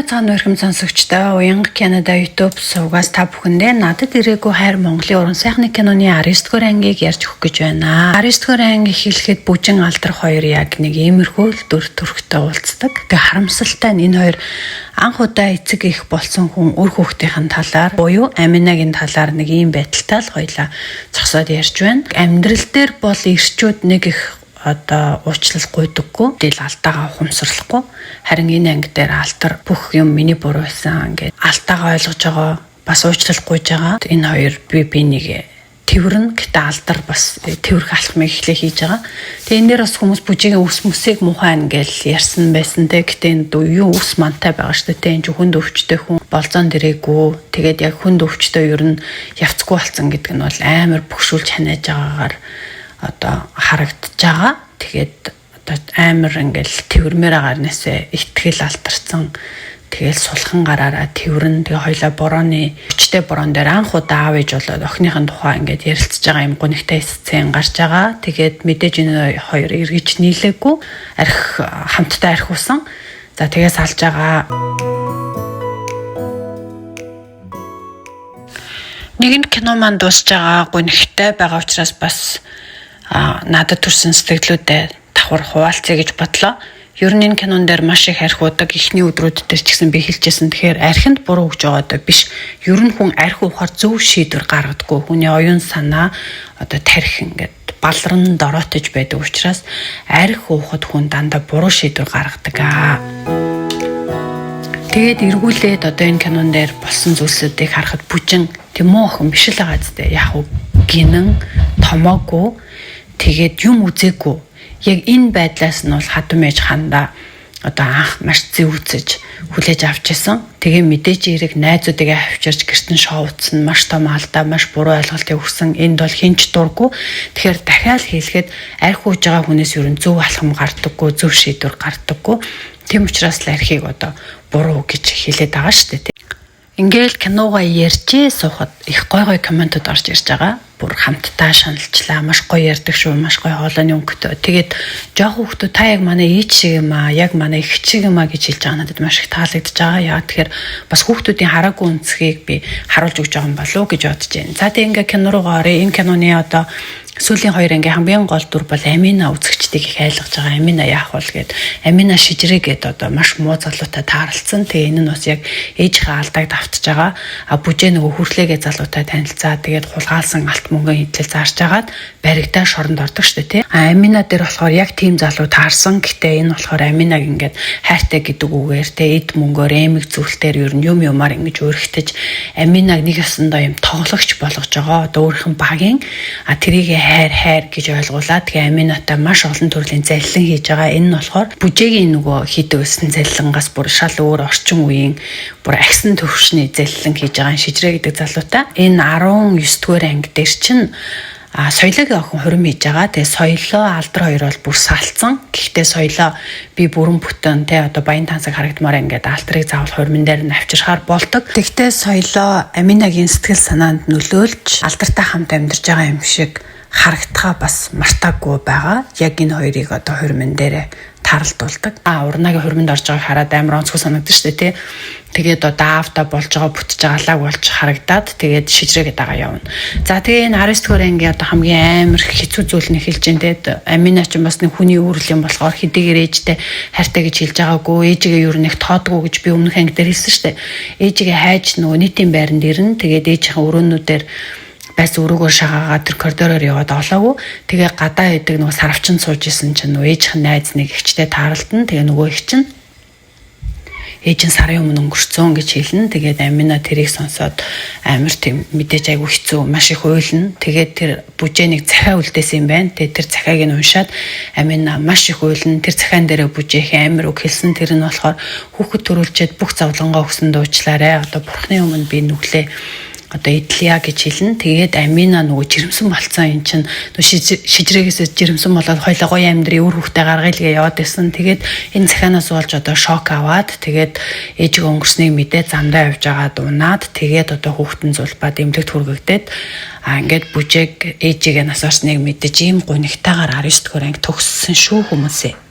Цаан өрхөм сонсогчдоо Уянга Канада YouTube сувгаас та бүхэндээ надад ирээгүй хайр Монголын уран сайхны киноны 19-р ангийг ярьж өгөх гэж байна. 19-р анги эхлэхэд Бүжин Алдар хоёр яг нэг иймэрхүү л дүр төрхтэй уулздаг. Тэгээ харамсалтай нь энэ хоёр анх удаа эцэг их болсон хүн үр хүүхдийн талаар буюу Аминагийн талаар нэг ийм байдалтай л хоёлаа зогсоод ярьж байна. Амьдрал дээр бол ирчүүд нэг их уучлал гуйдаггүй, дээл алдаагаа ухамсарлахгүй. Харин энэ анги дээр Алдар бүх юм миний буруу байсан ингээд алдаагаа ойлгож байгаа, бас уучлал гуйж байгаа. Энэ хоёр би нэг тэрвэрнэ. Гэтэ Алдар бас тэрвэрх алхмыг эхлээ хийж байгаа. Тэгээ энэ дээр бас хүмүүс Бүжигийн ус мүсийг муухай ингээл ярьсан байсан те. Гэтэ энэ юу ус мантай байгаа шүү дээ. Энэ хүнд өвчтэй хүн болзон дэрээгүй. Тэгээд яг хүнд өвчтэй ер нь явцгүй болсон гэдэг нь бол амар бөхшүүлж ханиаж байгаагаар харагдаж байгаа. Тэгээд амар ингээл тэрвэрмээр агарнасаа итгэл алдарсан. Тэгэл сулхан гараараа тэрвэрн тэгээ хоёлаа борооны өчтэй бороон дээр анх удаа аав ээж болоод охиныхын тухай ингээд ярилцж байгаа юм гонигтай сцен гарч байгаа. Тэгээд мэдээж энэ хоёр эргэж нийлээгүй арх хамтдаа архиусан. За тэгээ салж байгаа. Нэг нь кино маань дуусж байгаа гонигтай байгаа учраас бас надад төрсэн сэтгэлүүдэд давхар хуваалцъя гэж бодлоо. Ер нь энэ кинон дээр маш их архиудаг эхний өдрүүд дээр ч гэсэн би хэлжсэн. Тэгэхээр архинд буруу гэж байгаа биш. Ер нь хүн архи ухаар зөв шийдвэр гаргадаггүй. Хүний оюун санаа тарих ингээд балран дороотож байдаг учраас архи ухад хүн дандаа буруу шийдвэр гаргадаг. Тэгээд эргүүлээд энэ кинон дээр болсон зүйлсүүдийг харахад Бүжин тийм үү охин биш л байгаа зү. Яг гинэн томоогүй. Тэгээд юм үзээгүй. Яг энэ байдлаас нь бол хадам ээж хандаа анх маш зэв үзэж хүлээж авч исэн. Тэгээ мэдээж эрэг найзуудыг авчирч гэртэн шоуцсан маш том алдаа, маш буруу ойлголтыг өгсөн. Энд бол хинч дурггүй. Тэгэхээр дахиад хэлэхэд архи ууж байгаа хүнээс ер нь зөв алхам гардаггүй, зөв шийдвэр гардаггүй. Тийм учраас л архийг буруу гэж хэлээд байгаа шүү дээ. Ингээл киногоо ярьжээ суухад их гой комментод орж ирж байгаа. Бүр хамтдаа шаналжлаа. Маш гоё ярьдаг шүү. Маш гоё хоолойны өнгөтэй. Тэгээд жоох хүүхдүүд та яг манай ээж шиг юм аа, яг манай их шиг юм аа гэж хэлж байгаа надад маш их таалагдж байгаа. Яа тэгэхээр бас хүүхдүүдийн хараагүй үнцгийг би харуулж өгч байгаа юм болов уу гэж бодож байна. За тэг ингээ кино руугаа орё. Энэ киноны сүүлийн хоёр ангийн хамгийн гол дүр бол Амина үзэгчдийг их айлгаж байгаа. Амина яах вэ гэд Амина шижрээ гэд маш муу залуутай таарлцсан. Тэгээ энэ нь бас яг ээжийнхээ алдааг давтж байгаа. Бүжээ нөгөө хүрхлээгээ залуутай танилцаа. Тэгээд хулгаалсан алт мөнгө хитэл зарж агаад баригдаа шоронд ордог штэ тий. Амина дээр болохоор яг тийм залуу таарсан. Гэтэ энэ болохоор Аминаг ингээд хайртай гэдэг үгээр тий эд мөнгөөр эмэг зүйлтээр ер нь юмар ингэж өөрхтөж Аминаг нэг ясандаа юм тоглогч болгож байгаа. Өөрийнх нь багийн тэрийг хайр гэж ойлгуулад тэгээ Аминатай маш олон төрлийн залилан хийж байгаа. Энэ нь болохоор Бүжээгийн нөгөө хийдэг өссөн залилангаас бүр шал өөр орчин үеийн бүр агсан төвшний залилан хийж байгаа шижрээ гэдэг залуутай. Энэ 19-р анги дээр чинь соёлоогийн охин хурим хийж байгаа. Тэгээ соёлоо Алдар хоёр бол бүр салцсан. Гэхдээ соёлоо би бүрэн бүтэн баян тансаг харагдмаар ингээд Алдарыг заавал хурмын дээр нь авчирхаар болдог. Тэгтээ соёлоо Аминагийн сэтгэл санаанд нөлөөлж Алдартай хамт амьдарч байгаа юм шиг харагдхаа бас мартаагүй байгаа. Яг энэ хоёрыг хурмын дээр таралдуулдаг. Урнагийн хурманд орж байгааг хараад амар онцгой санагдаж штэ тий. Тэгээд аавда болж байгаа бүтэж байгаа лаг болж харагдаад тэгээд шижрээгээд байгаа явна. За тэгээ энэ 19-р анги хамгийн амар хэцүү зүйл нь эхэлж байна те. Амина ч бас нэг хүний үүрэл юм болохоор хэдийгээр ээжтэй хайртай гэж хэлж байгаагүй, ээжигээ юу нэг тоодгүй гэж би өмнөх анги дээр хэлсэн штэ. Ээжигээ хайж нөгөө нийтийн байранд ирнэ. Тэгээд ээжийнхээ өрөөнүүдээр бас өрөөгөө шагаагаад тэр коридороор яваад олоогүй. Тэгээ гадаа идэг нөгөө сарвчин сууж исэн чинь нөгөө ээжийнх нь найз нэг ихчтэй таарлтан. Тэгээ нөгөө их чинь ээж нь сарын өмнө өнгөрцөн гэж хэлнэ. Тэгээд Амина тэрийг сонсоод амар тийм мэдээж айгүй хэцүү маш их уйлна. Тэгээд тэр Бүжээ нэг захиа үлдээсэн юм байна. Тэгээд тэр захиаг нь уншаад Амина маш их уйлна. Тэр захиан дээрээ Бүжээ амар үг хэлсэн. Тэр нь болохоор хүүхэд төрүүлчихэд бүх завлангаа өгсөн дуучлаарэ. Бурхны өмнө би нүглээ идлия гэж хэлнэ. Тэгээд Амина нөгөө жирэмсэн болцсон юм чинь шижрээгээс жирэмсэн болоод хоёлоо гоё амьдрий үр хөхтэй гаргайлгээ яваад байсан. Тэгээд энэ захианаас болж шок аваад тэгээд ээжигээ өнгөрснийг мэдээ замдаа явж байгаа дунаад тэгээд хүүхдэн зулбаад эмнэлэгт хүргэгдээд ингээд Бүжээг ээжигээ нас орсныг мэдэж ийм гунигтайгаар 19-р анги төгссөн шүү хүмүүсээ.